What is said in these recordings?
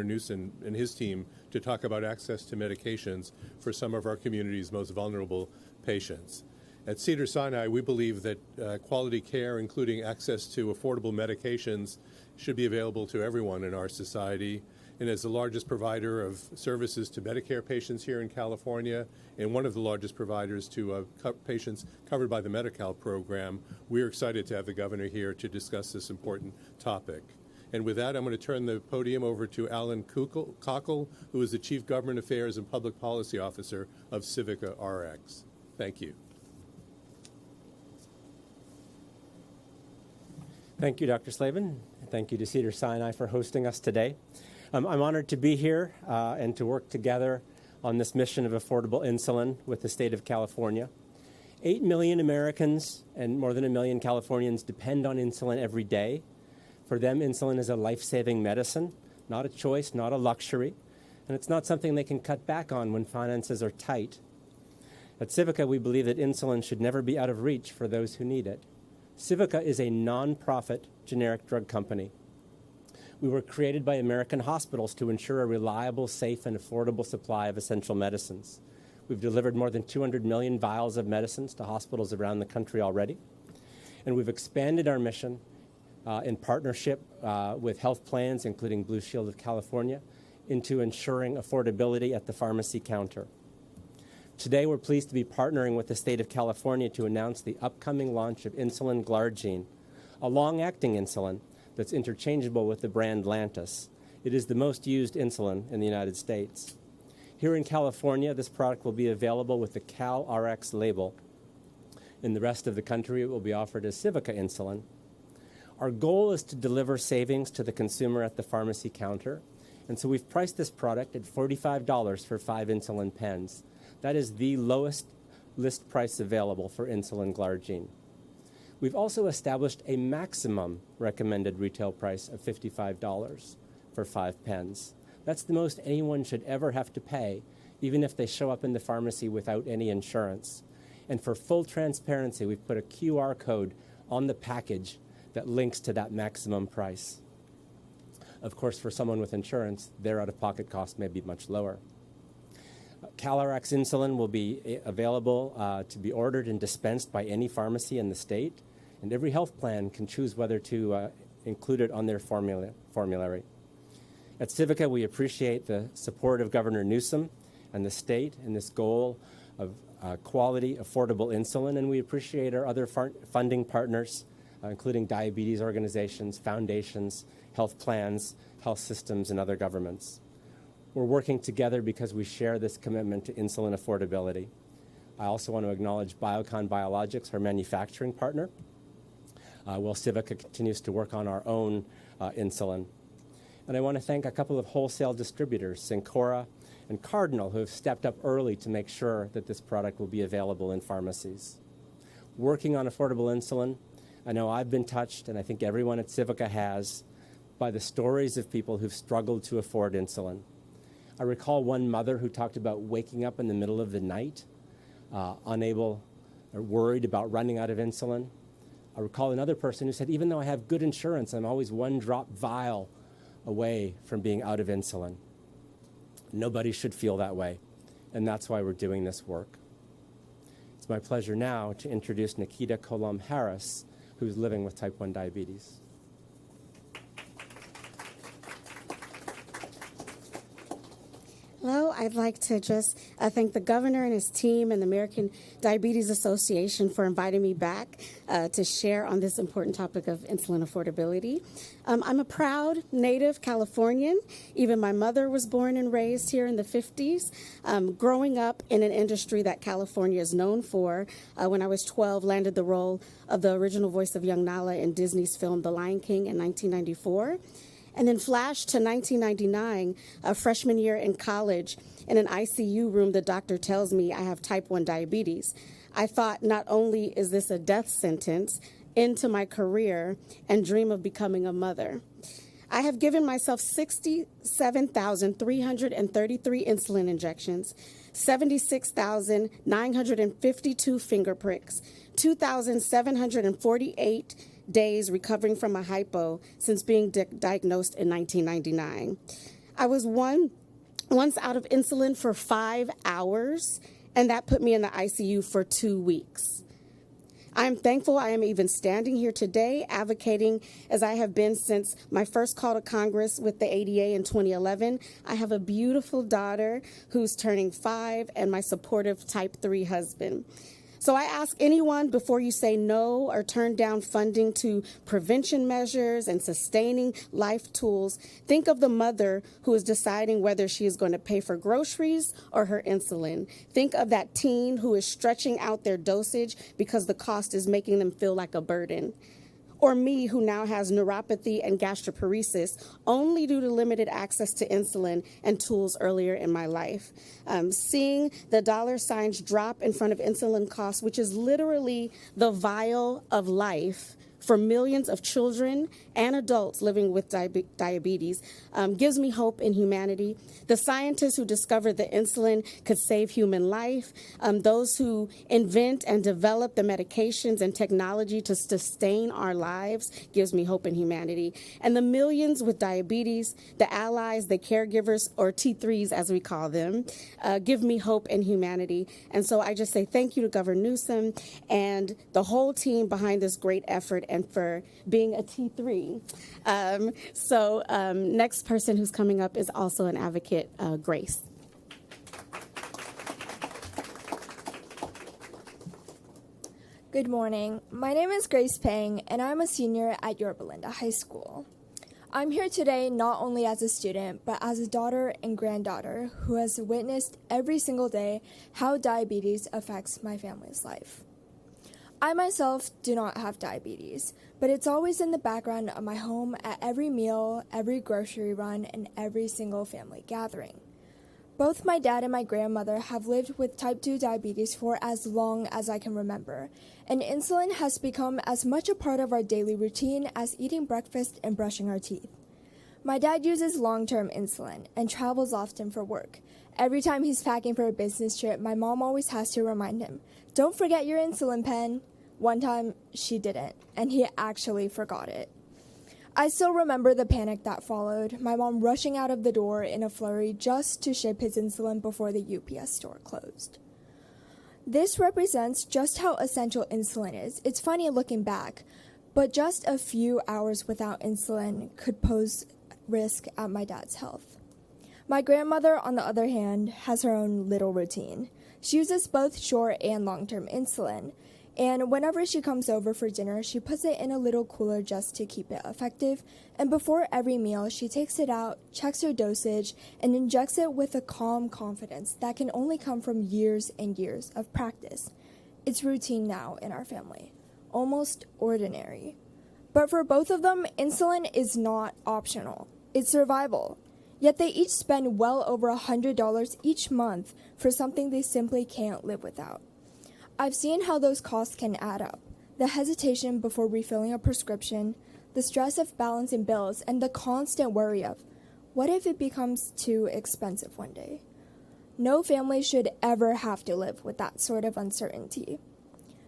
Newsom and his team to talk about access to medications for some of our community's most vulnerable patients. At Cedars-Sinai, we believe that quality care, including access to affordable medications, should be available to everyone in our society. And as the largest provider of services to Medicare patients here in California, and one of the largest providers to patients covered by the Medi-Cal program, we're excited to have the governor here to discuss this important topic. And with that, I'm going to turn the podium over to Alan Cockle, who is the Chief Government Affairs and Public Policy Officer of Civica RX. Thank you. Thank you, Dr. Slavin. Thank you to Cedars-Sinai for hosting us today. I'm honored to be here and to work together on this mission of affordable insulin with the state of California. 8 million Americans and more than 1 million Californians depend on insulin every day. For them, insulin is a life-saving medicine, not a choice, not a luxury, and it's not something they can cut back on when finances are tight. At Civica, we believe that insulin should never be out of reach for those who need it. Civica is a non-profit generic drug company. We were created by American hospitals to ensure a reliable, safe, and affordable supply of essential medicines. We've delivered more than 200 million vials of medicines to hospitals around the country already, and we've expanded our mission in partnership with health plans, including Blue Shield of California, into ensuring affordability at the pharmacy counter. Today, we're pleased to be partnering with the state of California to announce the upcoming launch of insulin glargine, a long-acting insulin that's interchangeable with the brand Lantus. It is the most used insulin in the United States. Here in California, this product will be available with the Cal RX label. In the rest of the country, it will be offered as Civica insulin. Our goal is to deliver savings to the consumer at the pharmacy counter, and so we've priced this product at $45 for 5 insulin pens. That is the lowest list price available for insulin glargine. We've also established a maximum recommended retail price of $55 for 5 pens. That's the most anyone should ever have to pay, even if they show up in the pharmacy without any insurance. And for full transparency, we've put a QR code on the package that links to that maximum price. Of course, for someone with insurance, their out-of-pocket cost may be much lower. CalRx insulin will be available to be ordered and dispensed by any pharmacy in the state, and every health plan can choose whether to include it on their formulary. At Civica, we appreciate the support of Governor Newsom and the state in this goal of quality, affordable insulin, and we appreciate our other funding partners, including diabetes organizations, foundations, health plans, health systems, and other governments. We're working together because we share this commitment to insulin affordability. I also want to acknowledge Biocon Biologics, our manufacturing partner, while Civica continues to work on our own insulin. And I want to thank a couple of wholesale distributors, Cencora and Cardinal, who have stepped up early to make sure that this product will be available in pharmacies. Working on affordable insulin, I know I've been touched, and I think everyone at Civica has, by the stories of people who've struggled to afford insulin. I recall one mother who talked about waking up in the middle of the night, unable or worried about running out of insulin. I recall another person who said, even though I have good insurance, I'm always 1 drop vial away from being out of insulin. Nobody should feel that way, and that's why we're doing this work. It's my pleasure now to introduce Nikita Colom-Harris, who's living with type 1 diabetes. Hello, I'd like to just thank the governor and his team and the American Diabetes Association for inviting me back to share on this important topic of insulin affordability. I'm a proud native Californian. Even my mother was born and raised here in the 50s. Growing up in an industry that California is known for, when I was 12, landed the role of the original voice of young Nala in Disney's film The Lion King in 1994. And then flashed to 1999, a freshman year in college. In an ICU room, the doctor tells me I have type 1 diabetes. I thought, not only is this a death sentence into my career and dream of becoming a mother. I have given myself 67,333 insulin injections, 76,952 finger pricks, 2,748 days recovering from a hypo since being diagnosed in 1999. I was once out of insulin for 5 hours, and that put me in the ICU for 2 weeks. I am thankful I am even standing here today advocating as I have been since my first call to Congress with the ADA in 2011. I have a beautiful daughter who's turning 5 and my supportive type 3 husband. So I ask anyone before you say no or turn down funding to prevention measures and sustaining life tools, think of the mother who is deciding whether she is going to pay for groceries or her insulin. Think of that teen who is stretching out their dosage because the cost is making them feel like a burden. Or me, who now has neuropathy and gastroparesis only due to limited access to insulin and tools earlier in my life. Seeing the dollar signs drop in front of insulin costs, which is literally the vial of life for millions of children and adults living with diabetes, gives me hope in humanity. The scientists who discovered that insulin could save human life, those who invent and develop the medications and technology to sustain our lives, gives me hope in humanity. And the millions with diabetes, the allies, the caregivers, or T3s as we call them, give me hope in humanity. And so I just say thank you to Governor Newsom and the whole team behind this great effort and for being a T3. Next person who's coming up is also an advocate, Grace. Good morning. My name is Grace Pang, and I'm a senior at Yorba Linda High School. I'm here today not only as a student, but as a daughter and granddaughter who has witnessed every single day how diabetes affects my family's life. I myself do not have diabetes, but it's always in the background of my home at every meal, every grocery run, and every single family gathering. Both my dad and my grandmother have lived with type 2 diabetes for as long as I can remember, and insulin has become as much a part of our daily routine as eating breakfast and brushing our teeth. My dad uses long-term insulin and travels often for work. Every time he's packing for a business trip, my mom always has to remind him, "Don't forget your insulin pen." One time, she didn't, and he actually forgot it. I still remember the panic that followed, my mom rushing out of the door in a flurry just to ship his insulin before the UPS store closed. This represents just how essential insulin is. It's funny looking back, but just a few hours without insulin could pose risk at my dad's health. My grandmother, on the other hand, has her own little routine. She uses both short and long-term insulin. And whenever she comes over for dinner, she puts it in a little cooler just to keep it effective. And before every meal, she takes it out, checks her dosage, and injects it with a calm confidence that can only come from years and years of practice. It's routine now in our family, almost ordinary. But for both of them, insulin is not optional. It's survival. Yet they each spend well over $100 each month for something they simply can't live without. I've seen how those costs can add up. The hesitation before refilling a prescription, the stress of balancing bills, and the constant worry of, what if it becomes too expensive one day? No family should ever have to live with that sort of uncertainty.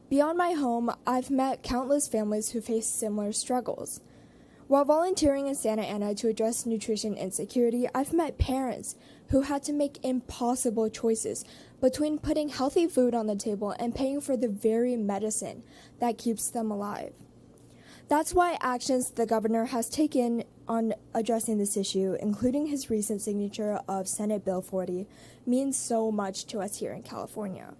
Beyond my home, I've met countless families who face similar struggles. While volunteering in Santa Ana to address nutrition insecurity, I've met parents who had to make impossible choices between putting healthy food on the table and paying for the very medicine that keeps them alive. That's why actions the governor has taken on addressing this issue, including his recent signature of Senate Bill 40, means so much to us here in California.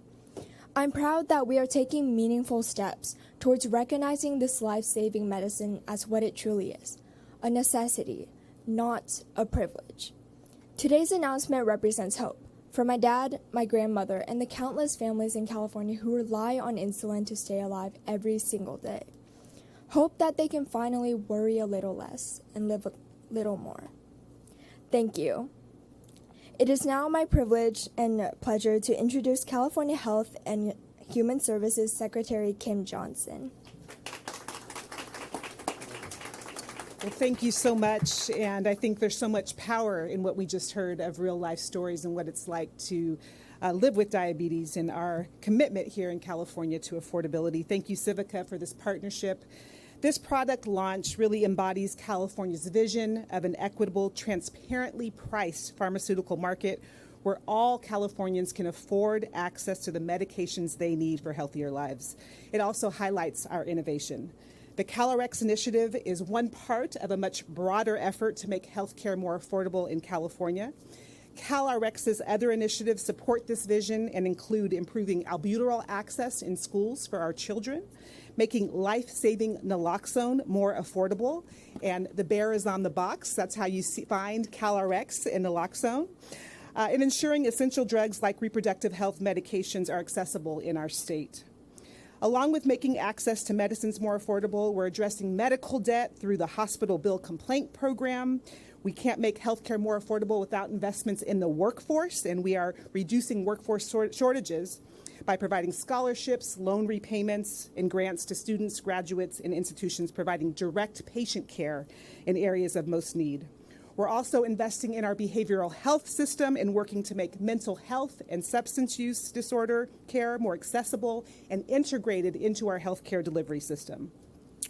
I'm proud that we are taking meaningful steps towards recognizing this life-saving medicine as what it truly is, a necessity, not a privilege. Today's announcement represents hope for my dad, my grandmother, and the countless families in California who rely on insulin to stay alive every single day. Hope that they can finally worry a little less and live a little more. Thank you. It is now my privilege and pleasure to introduce California Health and Human Services Secretary Kim Johnson. Well, thank you so much, and I think there's so much power in what we just heard of real-life stories and what it's like to live with diabetes and our commitment here in California to affordability. Thank you, Civica, for this partnership. This product launch really embodies California's vision of an equitable, transparently priced pharmaceutical market where all Californians can afford access to the medications they need for healthier lives. It also highlights our innovation. The CalRx initiative is one part of a much broader effort to make healthcare more affordable in California. CalRx's other initiatives support this vision and include improving albuterol access in schools for our children, making life-saving naloxone more affordable, and the bear is on the box. That's how you find CalRx and naloxone. And ensuring essential drugs like reproductive health medications are accessible in our state. Along with making access to medicines more affordable, we're addressing medical debt through the Hospital Bill Complaint Program. We can't make healthcare more affordable without investments in the workforce, and we are reducing workforce shortages by providing scholarships, loan repayments, and grants to students, graduates, and institutions providing direct patient care in areas of most need. We're also investing in our behavioral health system and working to make mental health and substance use disorder care more accessible and integrated into our healthcare delivery system.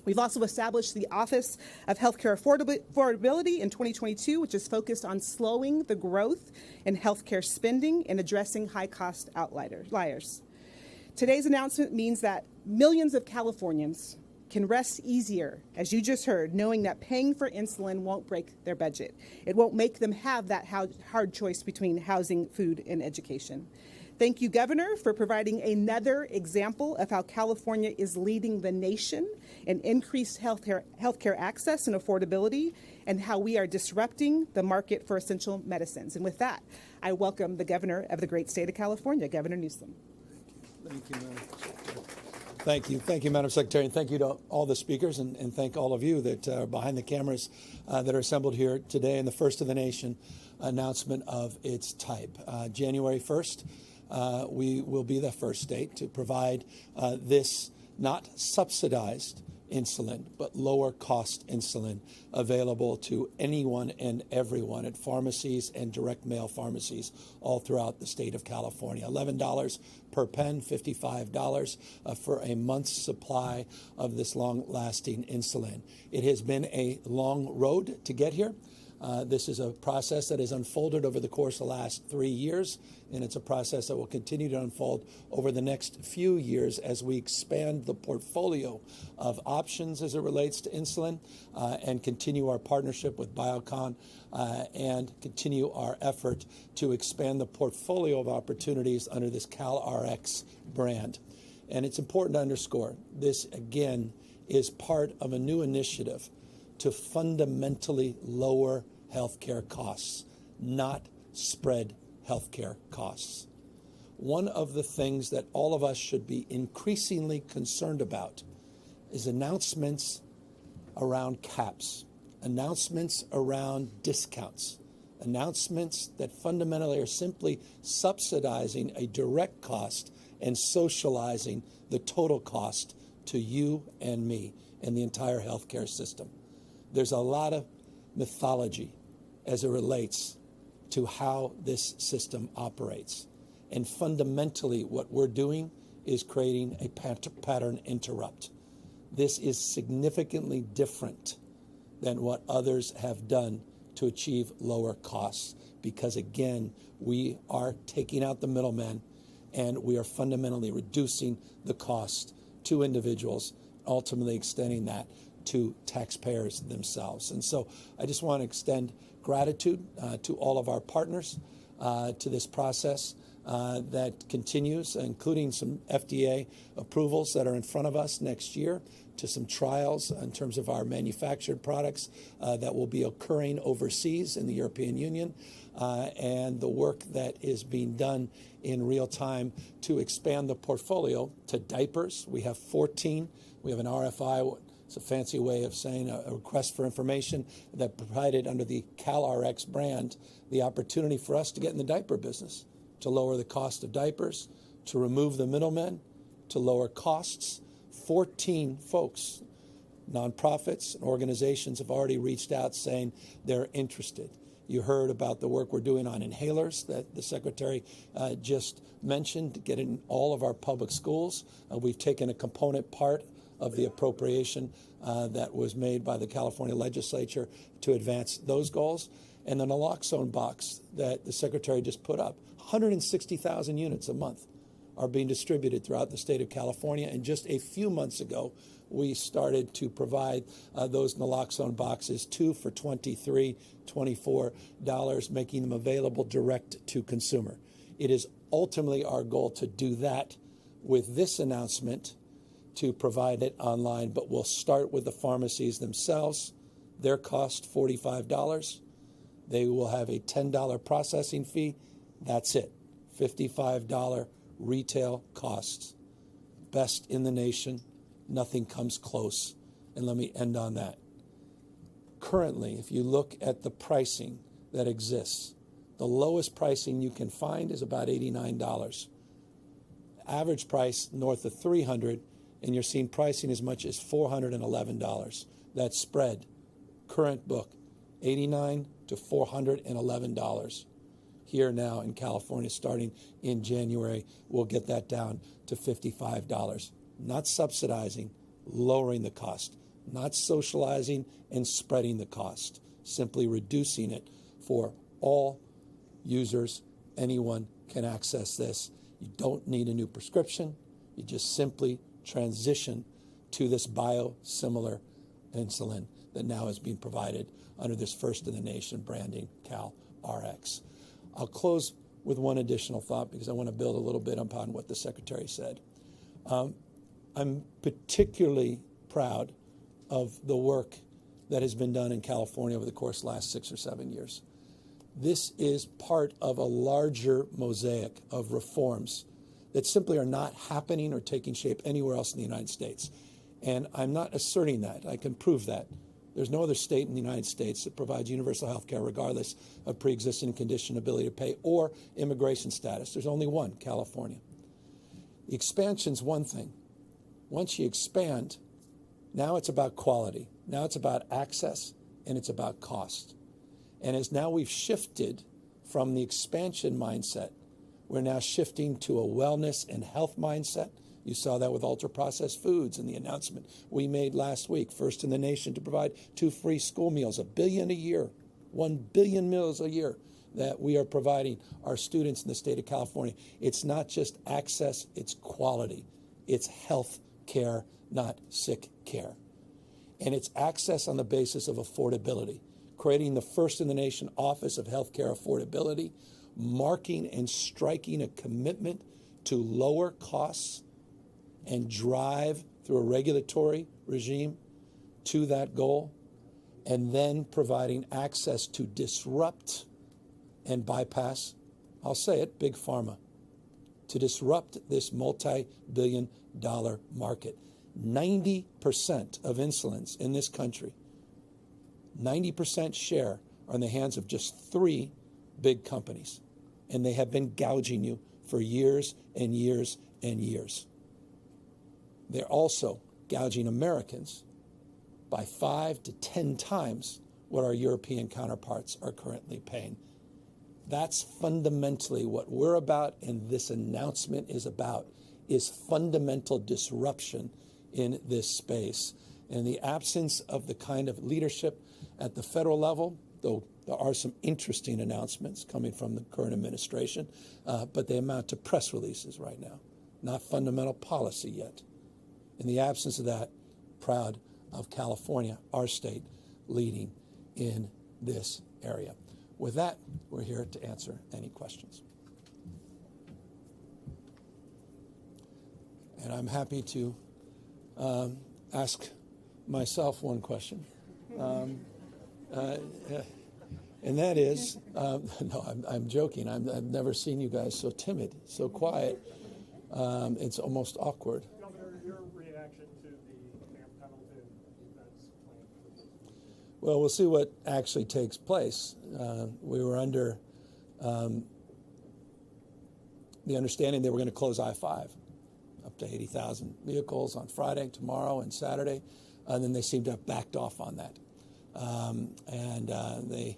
We've also established the Office of Healthcare Affordability in 2022, which is focused on slowing the growth in healthcare spending and addressing high-cost outliers. Today's announcement means that millions of Californians can rest easier, as you just heard, knowing that paying for insulin won't break their budget. It won't make them have that hard choice between housing, food, and education. Thank you, Governor, for providing another example of how California is leading the nation in increased healthcare access and affordability, and how we are disrupting the market for essential medicines. And with that, I welcome the Governor of the great state of California, Governor Newsom. Thank you, Madam. Thank you, Madam Secretary, and thank you to all the speakers, and thank all of you that are behind the cameras that are assembled here today in the first of the nation announcement of its type. January 1st, we will be the first state to provide this not subsidized insulin, but lower cost insulin available to anyone and everyone at pharmacies and direct mail pharmacies all throughout the state of California. $11 per pen, $55 for a month's supply of this long-lasting insulin. It has been a long road to get here. This is a process that has unfolded over the course of the last 3 years, and it's a process that will continue to unfold over the next few years as we expand the portfolio of options as it relates to insulin and continue our partnership with Biocon and continue our effort to expand the portfolio of opportunities under this CalRx brand. And it's important to underscore, this again is part of a new initiative to fundamentally lower healthcare costs, not spread healthcare costs. One of the things that all of us should be increasingly concerned about is announcements around caps, announcements around discounts, announcements that fundamentally are simply subsidizing a direct cost and socializing the total cost to you and me and the entire healthcare system. There's a lot of mythology as it relates to how this system operates. And fundamentally, what we're doing is creating a pattern interrupt. This is significantly different than what others have done to achieve lower costs, because again, we are taking out the middleman and we are fundamentally reducing the cost to individuals, ultimately extending that to taxpayers themselves. And so I just want to extend gratitude to all of our partners to this process that continues, including some FDA approvals that are in front of us next year, to some trials in terms of our manufactured products that will be occurring overseas in the European Union, and the work that is being done in real time to expand the portfolio to diapers. We have 14. We have an RFI. It's a fancy way of saying a request for information that provided under the CalRx brand the opportunity for us to get in the diaper business, to lower the cost of diapers, to remove the middlemen, to lower costs. 14 folks, nonprofits and organizations, have already reached out saying they're interested. You heard about the work we're doing on inhalers that the Secretary just mentioned, to get in all of our public schools. We've taken a component part of the appropriation that was made by the California legislature to advance those goals. And the naloxone box that the Secretary just put up, 160,000 units a month are being distributed throughout the state of California. And just a few months ago, we started to provide those naloxone boxes, 2 for $23, $24, making them available direct to consumer. It is ultimately our goal to do that with this announcement to provide it online, but we'll start with the pharmacies themselves. Their cost, $45. They will have a $10 processing fee. That's it. $55 retail costs. Best in the nation. Nothing comes close. And let me end on that. Currently, if you look at the pricing that exists, the lowest pricing you can find is about $89. Average price north of $300, and you're seeing pricing as much as $411. That spread, current book, $89 to $411. Here now in California, starting in January, we'll get that down to $55. Not subsidizing, lowering the cost. Not socializing and spreading the cost. Simply reducing it for all users. Anyone can access this. You don't need a new prescription. You just simply transition to this biosimilar insulin that now is being provided under this first-in-the-nation branding, CalRx. I'll close with one additional thought because I want to build a little bit upon what the Secretary said. I'm particularly proud of the work that has been done in California over the course of the last 6 or 7 years. This is part of a larger mosaic of reforms that simply are not happening or taking shape anywhere else in the United States. And I'm not asserting that. I can prove that. There's no other state in the United States that provides universal health care regardless of pre-existing condition, ability to pay, or immigration status. There's only one, California. The expansion's one thing. Once you expand, now it's about quality. Now it's about access, and it's about cost. And as now we've shifted from the expansion mindset, we're now shifting to a wellness and health mindset. You saw that with ultra-processed foods and the announcement we made last week, first in the nation to provide 2 free school meals, $1 billion a year, 1 billion meals a year that we are providing our students in the state of California. It's not just access, it's quality. It's health care, not sick care. And it's access on the basis of affordability, creating the first in the nation Office of Healthcare Affordability, marking and striking a commitment to lower costs and drive through a regulatory regime to that goal, and then providing access to disrupt and bypass, I'll say it, Big Pharma, to disrupt this multi-billion-dollar market. 90% of insulins in this country, 90% share are in the hands of just 3 big companies, and they have been gouging you for years and years and years. They're also gouging Americans by 5 to 10 times what our European counterparts are currently paying. That's fundamentally what we're about, and this announcement is about, is fundamental disruption in this space. In the absence of the kind of leadership at the federal level, though there are some interesting announcements coming from the current administration, but they amount to press releases right now, not fundamental policy yet. In the absence of that, proud of California, our state, leading in this area. With that, we're here to answer any questions. And I'm happy to ask myself one question. And that is, no, I'm joking. I've never seen you guys so timid, so quiet. It's almost awkward. Governor, your reaction to the Camp Pendleton events planned? Well, we'll see what actually takes place. We were under the understanding they were going to close I-5, up to 80,000 vehicles on Friday, tomorrow, and Saturday. And then they seem to have backed off on that. They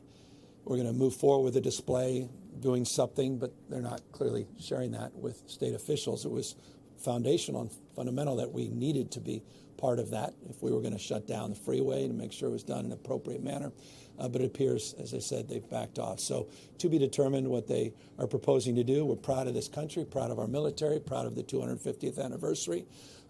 were going to move forward with a display, doing something, but they're not clearly sharing that with state officials. It was foundational and fundamental that we needed to be part of that if we were going to shut down the freeway and make sure it was done in an appropriate manner. But it appears, as I said, they've backed off. So to be determined what they are proposing to do. We're proud of this country, proud of our military, proud of the 250th anniversary.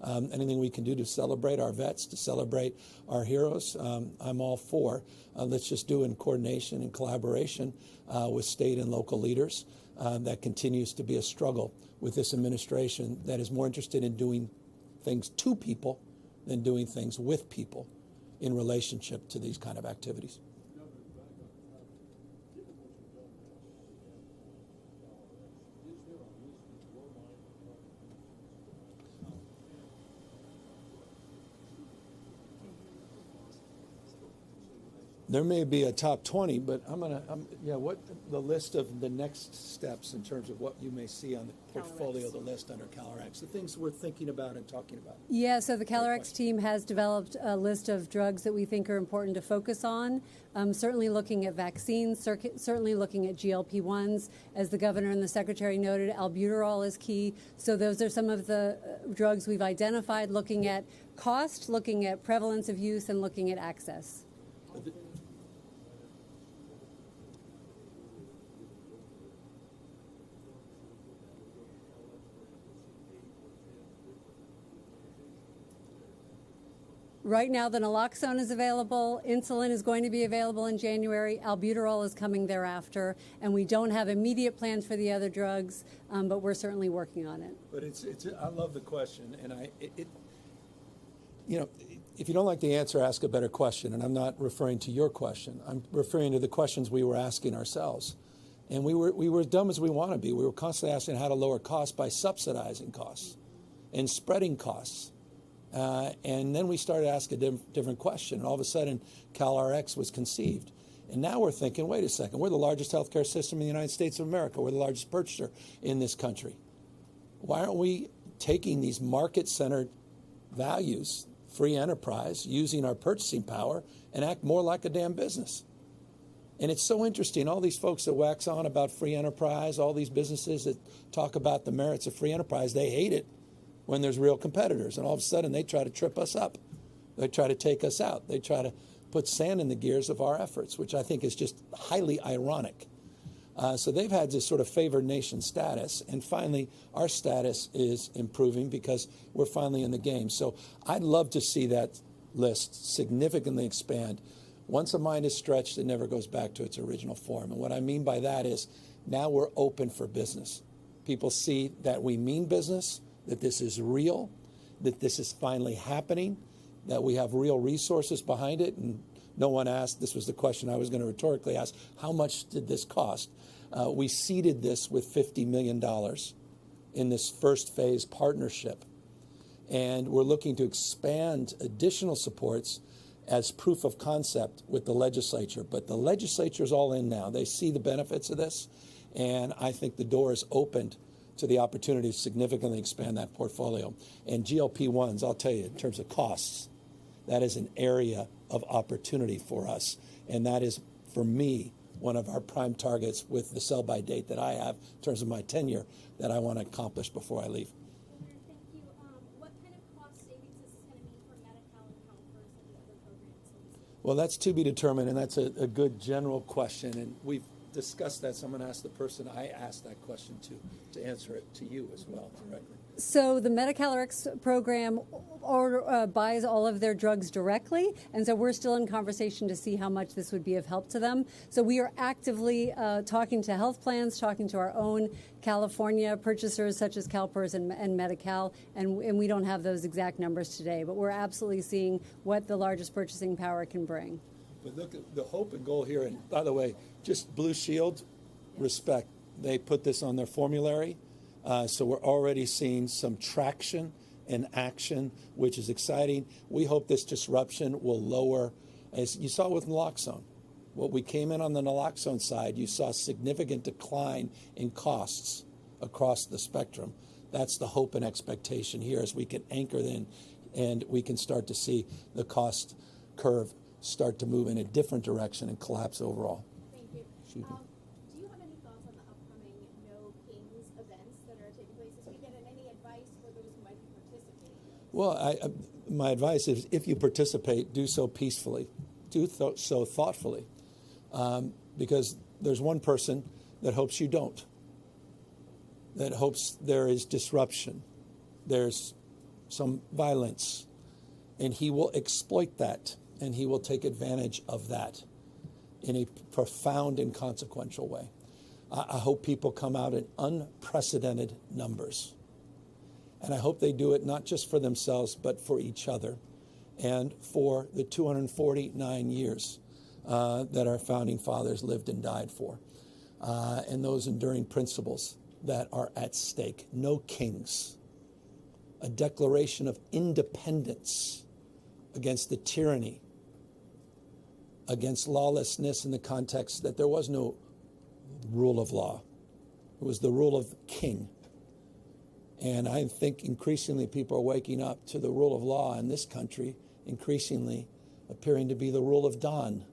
Anything we can do to celebrate our vets, to celebrate our heroes, I'm all for. Let's just do it in coordination and collaboration with state and local leaders. That continues to be a struggle with this administration that is more interested in doing things to people than doing things with people in relationship to these kind of activities. There may be a top 20, but what the list of the next steps in terms of what you may see on the portfolio, the list under CalRx, the things we're thinking about and talking about. Yeah, so the CalRx team has developed a list of drugs that we think are important to focus on. Certainly looking at vaccines, certainly looking at GLP-1s. As the governor and the secretary noted, albuterol is key. So those are some of the drugs we've identified, looking at cost, looking at prevalence of use, and looking at access. Right now, the naloxone is available. Insulin is going to be available in January. Albuterol is coming thereafter. And we don't have immediate plans for the other drugs, but we're certainly working on it. But I love the question. And if you don't like the answer, ask a better question. And I'm not referring to your question. I'm referring to the questions we were asking ourselves. And we were as dumb as we want to be. We were constantly asking how to lower costs by subsidizing costs and spreading costs. And then we started asking a different question. And all of a sudden, CalRx was conceived. And now we're thinking, wait a second, we're the largest healthcare system in the United States of America. We're the largest purchaser in this country. Why aren't we taking these market-centered values, free enterprise, using our purchasing power, and act more like a damn business? And it's so interesting, all these folks that wax on about free enterprise, all these businesses that talk about the merits of free enterprise, they hate it when there's real competitors. And all of a sudden, they try to trip us up. They try to take us out. They try to put sand in the gears of our efforts, which I think is just highly ironic. So they've had this sort of favored nation status. And finally, our status is improving because we're finally in the game. So I'd love to see that list significantly expand. Once a mind is stretched, it never goes back to its original form. And what I mean by that is now we're open for business. People see that we mean business, that this is real, that this is finally happening, that we have real resources behind it. And no one asked, this was the question I was going to rhetorically ask, how much did this cost? We seeded this with $50 million in this first phase partnership. And we're looking to expand additional supports as proof of concept with the legislature. But the legislature is all in now. They see the benefits of this. And I think the door is opened to the opportunity to significantly expand that portfolio. And GLP-1s, I'll tell you, in terms of costs, that is an area of opportunity for us. And that is, for me, one of our prime targets with the sell-by date that I have in terms of my tenure that I want to accomplish before I leave. Thank you. What kind of cost savings is this going to mean for Medi-Cal and CalPERS and the other programs? Well, that's to be determined, and that's a good general question. And we've discuss that. So I'm going to ask the person I asked that question to answer it to you as well directly. So the MediCalRx program buys all of their drugs directly, and so we're still in conversation to see how much this would be of help to them. So we are actively talking to health plans, talking to our own California purchasers such as CalPERS and Medi-Cal, and we don't have those exact numbers today, but we're absolutely seeing what the largest purchasing power can bring. But look at the hope and goal here, and by the way, just Blue Shield, respect. They put this on their formulary, so we're already seeing some traction and action, which is exciting. We hope this disruption will lower, as you saw with naloxone. What we came in on the naloxone side, you saw significant decline in costs across the spectrum. That's the hope and expectation here as we can anchor in and we can start to see the cost curve start to move in a different direction and collapse overall. Thank you. Do you have any thoughts on the upcoming No Kings events that are taking place this weekend, and any advice for those who might be participating? Well, my advice is, if you participate, do so peacefully, so thoughtfully, because there's one person that hopes you don't, that hopes there is disruption, there's some violence, and he will exploit that, and he will take advantage of that in a profound and consequential way. I hope people come out in unprecedented numbers. And I hope they do it not just for themselves, but for each other and for the 249 years that our founding fathers lived and died for, and those enduring principles that are at stake. No kings. A declaration of independence against the tyranny, against lawlessness in the context that there was no rule of law. It was the rule of king. And I think increasingly people are waking up to the rule of law in this country, increasingly appearing to be the rule of Don.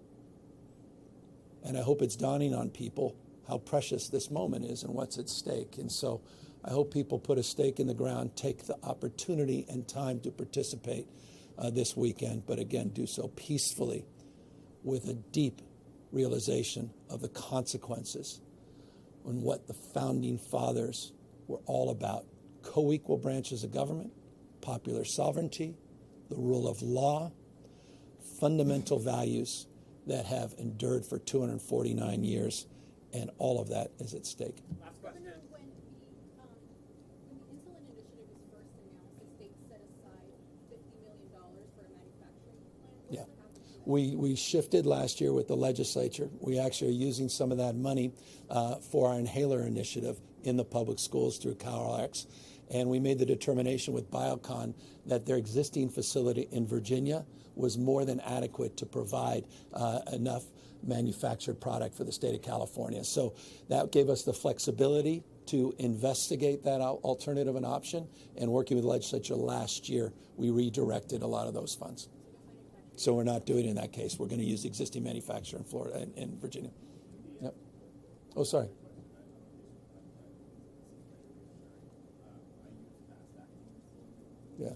And I hope it's dawning on people how precious this moment is and what's at stake. And so I hope people put a stake in the ground, take the opportunity and time to participate this weekend, but again, do so peacefully with a deep realization of the consequences on what the founding fathers were all about. Co-equal branches of government, popular sovereignty, the rule of law, fundamental values that have endured for 249 years, and all of that is at stake. Governor, when the insulin initiative was first announced, the state set aside $50 million for a manufacturing plant. Yeah. We shifted last year with the legislature. We actually are using some of that money for our inhaler initiative in the public schools through CalRx. And we made the determination with Biocon that their existing facility in Virginia was more than adequate to provide enough manufactured product for the state of California. So that gave us the flexibility to investigate that alternative and option. And working with the legislature last year, we redirected a lot of those funds. So we're not doing it in that case. We're going to use the existing manufacturer in Florida and in Virginia. Yep. Oh, sorry. Yeah.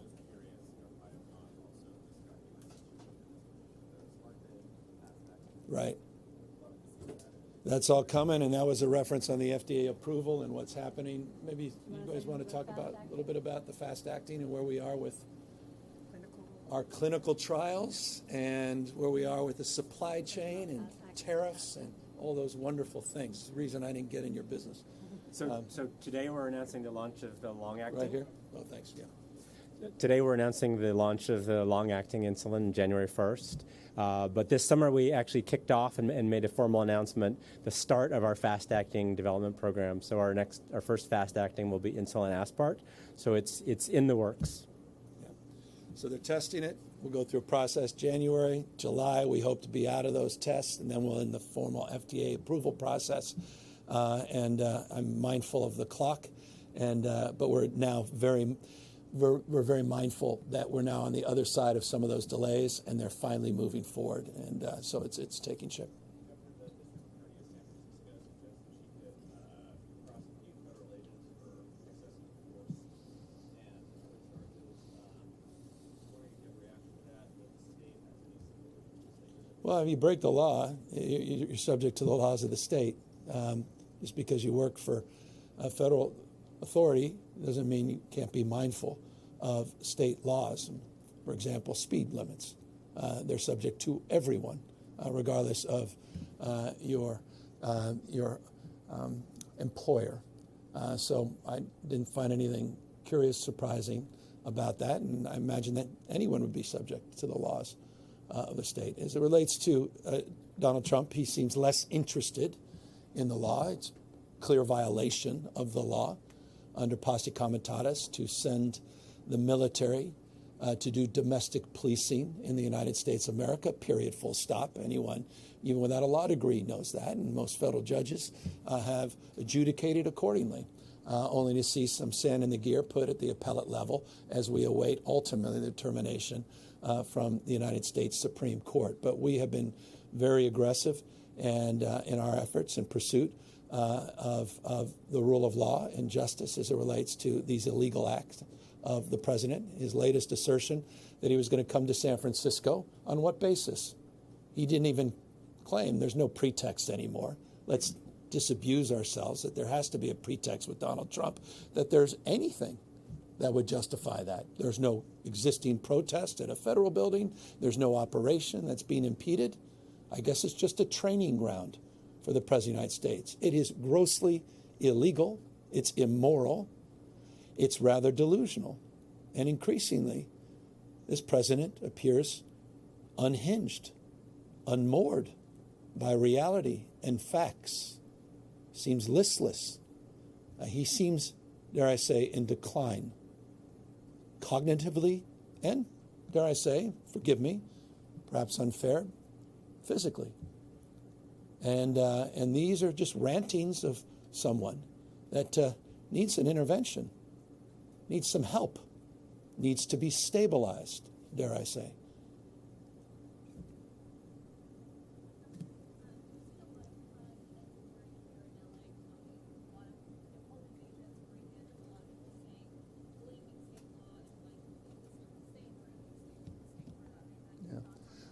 Right. That's all coming, and that was a reference on the FDA approval and what's happening. Maybe you guys want to talk about a little bit about the fast acting and where we are with our clinical trials and where we are with the supply chain and tariffs and all those wonderful things. It's the reason I didn't get in your business. So today we're announcing the launch of the long-acting. Right here? Oh, thanks. Yeah. Today we're announcing the launch of the long-acting insulin January 1st. But this summer we actually kicked off and made a formal announcement, the start of our fast-acting development program. So our first fast-acting will be insulin aspart. So it's in the works. Yeah. So they're testing it. We'll go through a process January, July. We hope to be out of those tests, and then we'll in the formal FDA approval process. I'm mindful of the clock, but we're now we're very mindful that we're now on the other side of some of those delays, and they're finally moving forward, and so it's taking shape. Well, if you break the law, you're subject to the laws of the state. Just because you work for a federal authority doesn't mean you can't be mindful of state laws. For example, speed limits. They're subject to everyone, regardless of your employer. So I didn't find anything curious, surprising about that, and I imagine that anyone would be subject to the laws of the state. As it relates to Donald Trump, he seems less interested in the law. It's clear violation of the law under posse comitatus to send the military to do domestic policing in the United States of America, period, full stop. Anyone, even without a law degree, knows that, and most federal judges have adjudicated accordingly, only to see some sand in the gear put at the appellate level as we await ultimately the determination from the United States Supreme Court. But we have been very aggressive and in our efforts in pursuit of the rule of law and justice as it relates to these illegal acts of the president, his latest assertion that he was going to come to San Francisco. On what basis? He didn't even claim. There's no pretext anymore. Let's disabuse ourselves that there has to be a pretext with Donald Trump, that there's anything that would justify that. There's no existing protest at a federal building. There's no operation that's being impeded. I guess it's just a training ground for the President of the United States. It is grossly illegal. It's immoral. It's rather delusional. And increasingly, this president appears unhinged, unmoored by reality and facts. Seems listless. He seems, dare I say, in decline, cognitively and, dare I say, forgive me, perhaps unfair, physically. And these are just rantings of someone that needs an intervention, needs some help, needs to be stabilized, dare I say.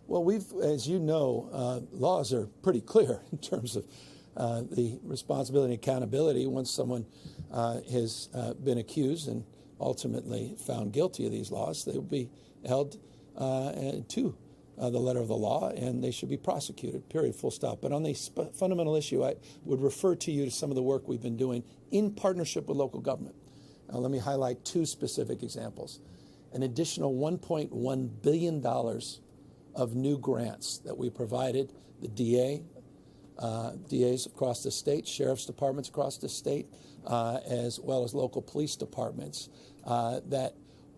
Well, as you know, laws are pretty clear in terms of the responsibility and accountability. Once someone has been accused and ultimately found guilty of these laws, they will be held to the letter of the law, and they should be prosecuted, period, full stop. But on the fundamental issue, I would refer to you to some of the work we've been doing in partnership with local government. Now, let me highlight two specific examples. An additional $1.1 billion of new grants that we provided the DAs across the state, sheriff's departments across the state, as well as local police departments that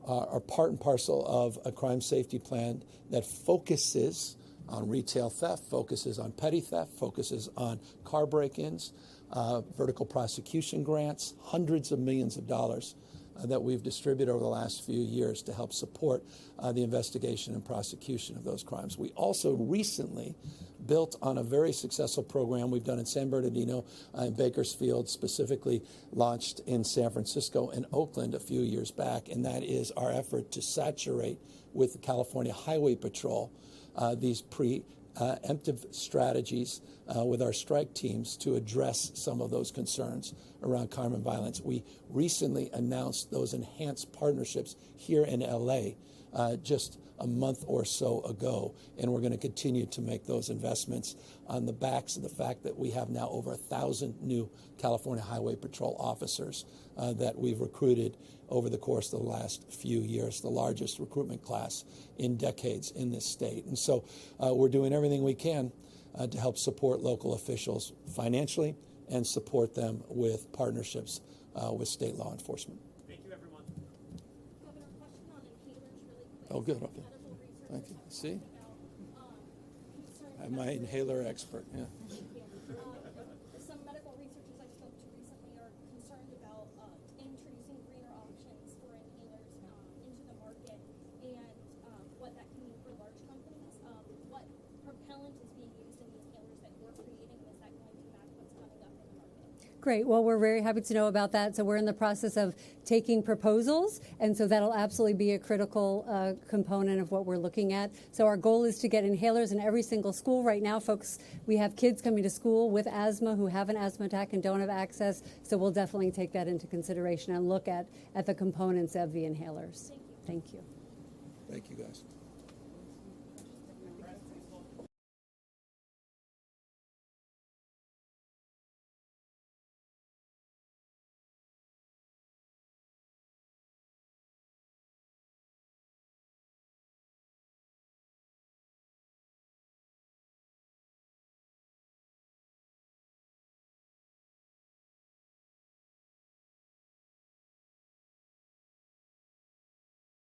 are part and parcel of a crime safety plan that focuses on retail theft, focuses on petty theft, focuses on car break-ins, vertical prosecution grants, hundreds of millions of dollars that we've distributed over the last few years to help support the investigation and prosecution of those crimes. We also recently built on a very successful program we've done in San Bernardino and Bakersfield, specifically launched in San Francisco and Oakland a few years back, and that is our effort to saturate with the California Highway Patrol these preemptive strategies with our strike teams to address some of those concerns around crime and violence. We recently announced those enhanced partnerships here in LA just a month or so ago, and we're going to continue to make those investments on the backs of the fact that we have now over 1,000 new California Highway Patrol officers that we've recruited over the course of the last few years, the largest recruitment class in decades in this state. And so we're doing everything we can to help support local officials financially and support them with partnerships with state law enforcement. Thank you, everyone. Governor, question on inhalers really quick. Oh, good, okay. Thank you. See? I'm my inhaler expert, yeah. Some medical researchers I spoke to recently are concerned about introducing greener options for inhalers into the market and what that can mean for large companies. What propellant is being used in the inhalers that you're creating, and is that going to match what's coming up in the market? Great. Well, we're very happy to know about that. So we're in the process of taking proposals, and so that'll absolutely be a critical component of what we're looking at. So our goal is to get inhalers in every single school. Right now, folks, we have kids coming to school with asthma who have an asthma attack and don't have access. So we'll definitely take that into consideration and look at the components of the inhalers. Thank you. Thank you, guys.